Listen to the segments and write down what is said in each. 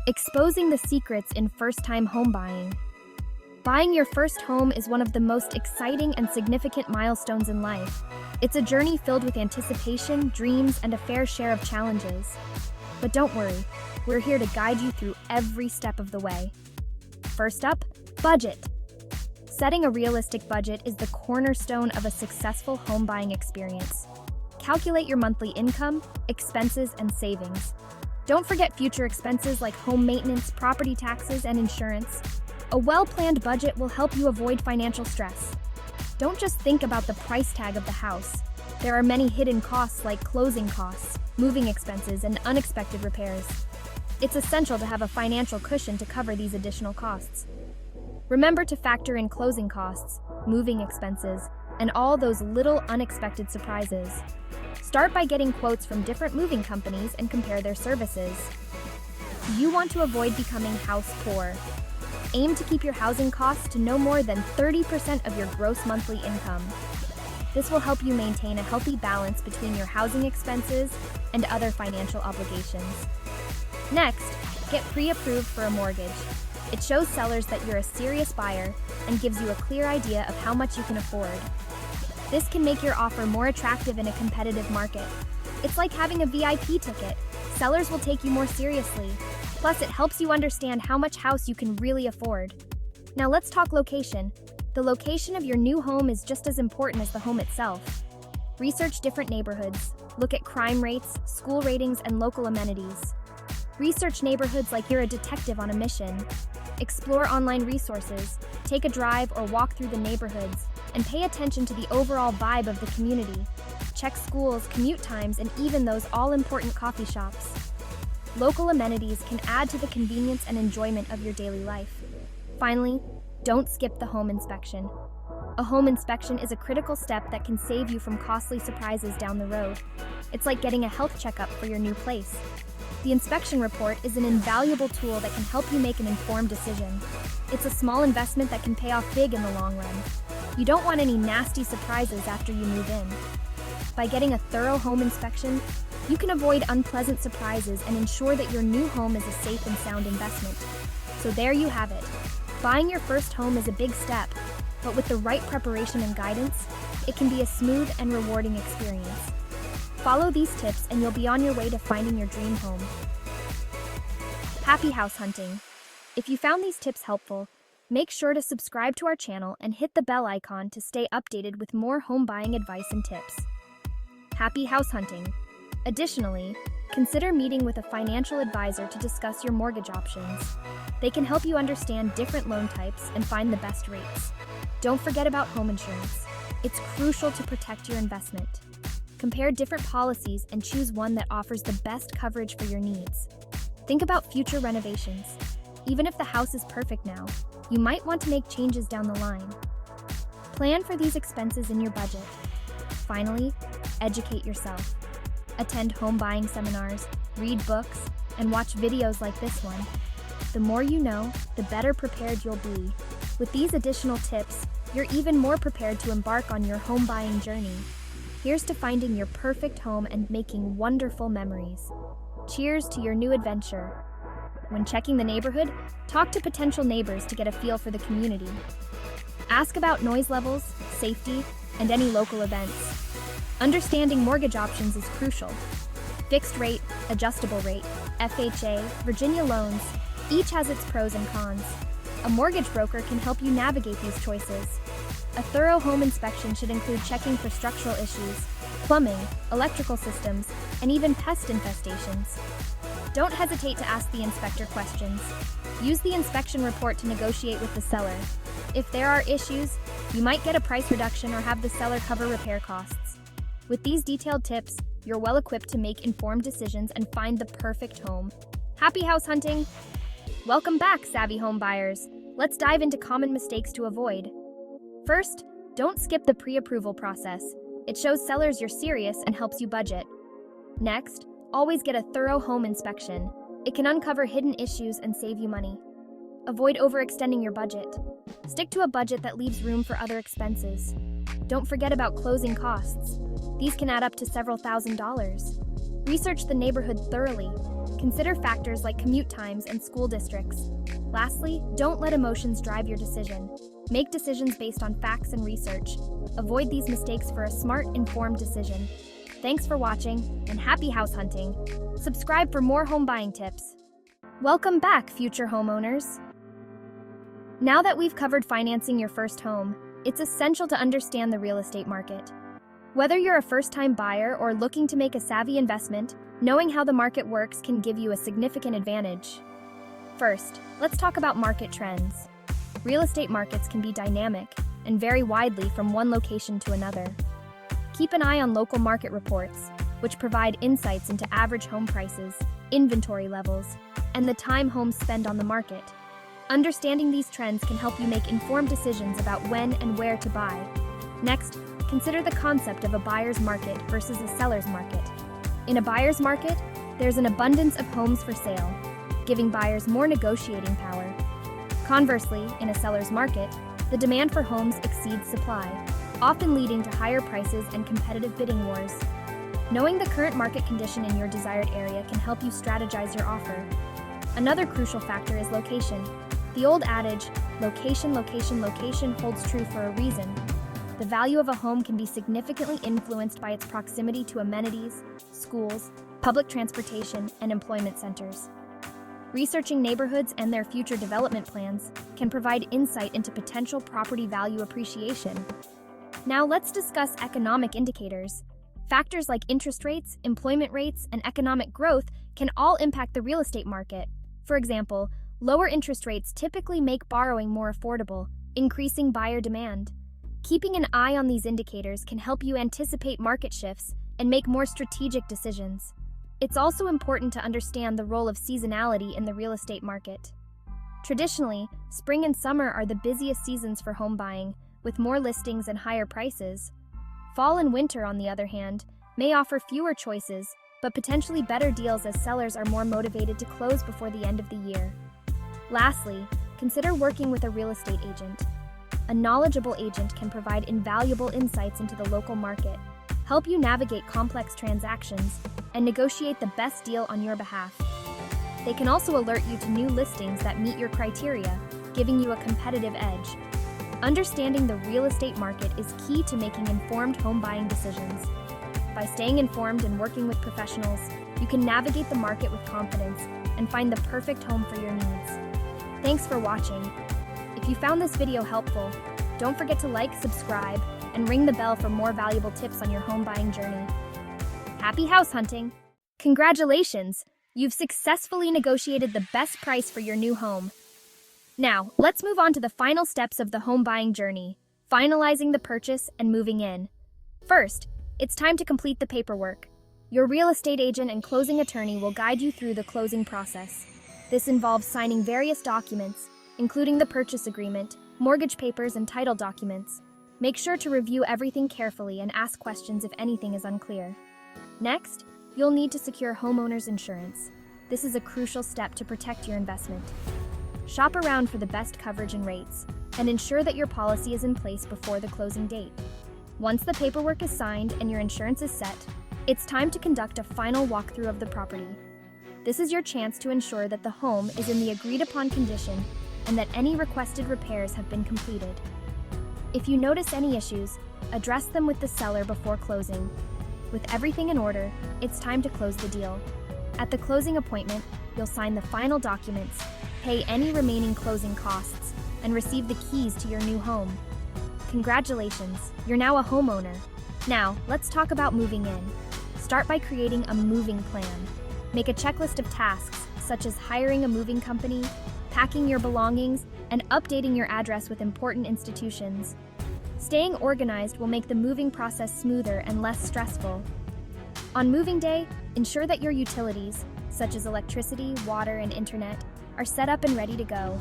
Exposing the secrets in first-time home buying. Buying your first home is one of the most exciting and significant milestones in life. It's a journey filled with anticipation, dreams, and a fair share of challenges. But don't worry, we're here to guide you through every step of the way. First up, budget. Setting a realistic budget is the cornerstone of a successful home buying experience. Calculate your monthly income, expenses, and savings. Don't forget future expenses like home maintenance, property taxes, and insurance. A well-planned budget will help you avoid financial stress. Don't just think about the price tag of the house. There are many hidden costs like closing costs, moving expenses, and unexpected repairs. It's essential to have a financial cushion to cover these additional costs. Remember to factor in closing costs, moving expenses, and all those little unexpected surprises. Start by getting quotes from different moving companies and compare their services. You want to avoid becoming house poor. Aim to keep your housing costs to no more than 30% of your gross monthly income. This will help you maintain a healthy balance between your housing expenses and other financial obligations. Next, get pre-approved for a mortgage. It shows sellers that you're a serious buyer and gives you a clear idea of how much you can afford. This can make your offer more attractive in a competitive market. It's like having a VIP ticket. Sellers will take you more seriously. Plus, it helps you understand how much house you can really afford. Now let's talk location. The location of your new home is just as important as the home itself. Research different neighborhoods. Look at crime rates, school ratings, and local amenities. Research neighborhoods like you're a detective on a mission. Explore online resources, take a drive or walk through the neighborhoods, and pay attention to the overall vibe of the community. Check schools, commute times, and even those all-important coffee shops. Local amenities can add to the convenience and enjoyment of your daily life. Finally, don't skip the home inspection. A home inspection is a critical step that can save you from costly surprises down the road. It's like getting a health checkup for your new place. The inspection report is an invaluable tool that can help you make an informed decision. It's a small investment that can pay off big in the long run. You don't want any nasty surprises after you move in. By getting a thorough home inspection, you can avoid unpleasant surprises and ensure that your new home is a safe and sound investment. So there you have it. Buying your first home is a big step, but with the right preparation and guidance, it can be a smooth and rewarding experience. Follow these tips and you'll be on your way to finding your dream home. Happy house hunting! If you found these tips helpful, make sure to subscribe to our channel and hit the bell icon to stay updated with more home buying advice and tips. Happy house hunting! Additionally, consider meeting with a financial advisor to discuss your mortgage options. They can help you understand different loan types and find the best rates. Don't forget about home insurance. It's crucial to protect your investment. Compare different policies and choose one that offers the best coverage for your needs. Think about future renovations. Even if the house is perfect now, you might want to make changes down the line. Plan for these expenses in your budget. Finally, educate yourself. Attend home buying seminars, read books, and watch videos like this one. The more you know, the better prepared you'll be. With these additional tips, you're even more prepared to embark on your home buying journey. Here's to finding your perfect home and making wonderful memories. Cheers to your new adventure. When checking the neighborhood, talk to potential neighbors to get a feel for the community. Ask about noise levels, safety, and any local events. Understanding mortgage options is crucial. Fixed rate, adjustable rate, FHA, Virginia loans, each has its pros and cons. A mortgage broker can help you navigate these choices. A thorough home inspection should include checking for structural issues, plumbing, electrical systems, and even pest infestations. Don't hesitate to ask the inspector questions. Use the inspection report to negotiate with the seller. If there are issues, you might get a price reduction or have the seller cover repair costs. With these detailed tips, you're well equipped to make informed decisions and find the perfect home. Happy house hunting! Welcome back, savvy home buyers. Let's dive into common mistakes to avoid. First, don't skip the pre-approval process. It shows sellers you're serious and helps you budget. Next, always get a thorough home inspection. It can uncover hidden issues and save you money. Avoid overextending your budget. Stick to a budget that leaves room for other expenses. Don't forget about closing costs. These can add up to several $1,000s. Research the neighborhood thoroughly. Consider factors like commute times and school districts. Lastly, don't let emotions drive your decision. Make decisions based on facts and research. Avoid these mistakes for a smart, informed decision. Thanks for watching, and happy house hunting. Subscribe for more home buying tips. Welcome back, future homeowners. Now that we've covered financing your first home, it's essential to understand the real estate market. Whether you're a first-time buyer or looking to make a savvy investment, knowing how the market works can give you a significant advantage. First, let's talk about market trends. Real estate markets can be dynamic and vary widely from one location to another. Keep an eye on local market reports, which provide insights into average home prices, inventory levels, and the time homes spend on the market. Understanding these trends can help you make informed decisions about when and where to buy. Next, consider the concept of a buyer's market versus a seller's market. In a buyer's market, there's an abundance of homes for sale, giving buyers more negotiating power. Conversely, in a seller's market, the demand for homes exceeds supply, often leading to higher prices and competitive bidding wars. Knowing the current market condition in your desired area can help you strategize your offer. Another crucial factor is location. The old adage, location, location, location, holds true for a reason. The value of a home can be significantly influenced by its proximity to amenities, schools, public transportation, and employment centers. Researching neighborhoods and their future development plans can provide insight into potential property value appreciation. Now let's discuss economic indicators. Factors like interest rates, employment rates, and economic growth can all impact the real estate market. For example, lower interest rates typically make borrowing more affordable, increasing buyer demand. Keeping an eye on these indicators can help you anticipate market shifts and make more strategic decisions. It's also important to understand the role of seasonality in the real estate market. Traditionally, spring and summer are the busiest seasons for home buying, with more listings and higher prices. Fall and winter, on the other hand, may offer fewer choices, but potentially better deals as sellers are more motivated to close before the end of the year. Lastly, consider working with a real estate agent. A knowledgeable agent can provide invaluable insights into the local market, help you navigate complex transactions, and negotiate the best deal on your behalf. They can also alert you to new listings that meet your criteria, giving you a competitive edge. Understanding the real estate market is key to making informed home buying decisions. By staying informed and working with professionals, you can navigate the market with confidence and find the perfect home for your needs. Thanks for watching. If you found this video helpful, don't forget to like, subscribe, and ring the bell for more valuable tips on your home buying journey. Happy house hunting! Congratulations! You've successfully negotiated the best price for your new home. Now, let's move on to the final steps of the home buying journey, finalizing the purchase and moving in. First, it's time to complete the paperwork. Your real estate agent and closing attorney will guide you through the closing process. This involves signing various documents, including the purchase agreement, mortgage papers, and title documents. Make sure to review everything carefully and ask questions if anything is unclear. Next, you'll need to secure homeowner's insurance. This is a crucial step to protect your investment. Shop around for the best coverage and rates, and ensure that your policy is in place before the closing date. Once the paperwork is signed and your insurance is set, it's time to conduct a final walkthrough of the property. This is your chance to ensure that the home is in the agreed-upon condition and that any requested repairs have been completed. If you notice any issues, address them with the seller before closing. With everything in order, it's time to close the deal. At the closing appointment, you'll sign the final documents, pay any remaining closing costs, and receive the keys to your new home. Congratulations, you're now a homeowner. Now, let's talk about moving in. Start by creating a moving plan. Make a checklist of tasks, such as hiring a moving company, packing your belongings, and updating your address with important institutions. Staying organized will make the moving process smoother and less stressful. On moving day, ensure that your utilities, such as electricity, water, and internet, are set up and ready to go.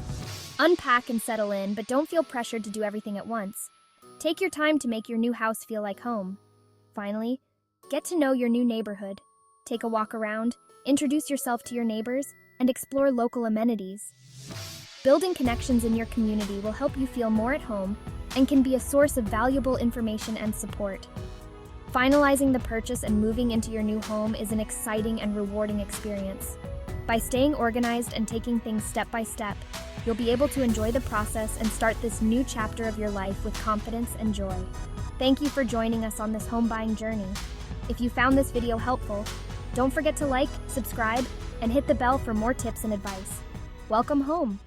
Unpack and settle in, but don't feel pressured to do everything at once. Take your time to make your new house feel like home. Finally, get to know your new neighborhood. Take a walk around, introduce yourself to your neighbors, and explore local amenities. Building connections in your community will help you feel more at home and can be a source of valuable information and support. Finalizing the purchase and moving into your new home is an exciting and rewarding experience. By staying organized and taking things step by step, you'll be able to enjoy the process and start this new chapter of your life with confidence and joy. Thank you for joining us on this home buying journey. If you found this video helpful, don't forget to like, subscribe, and hit the bell for more tips and advice. Welcome home!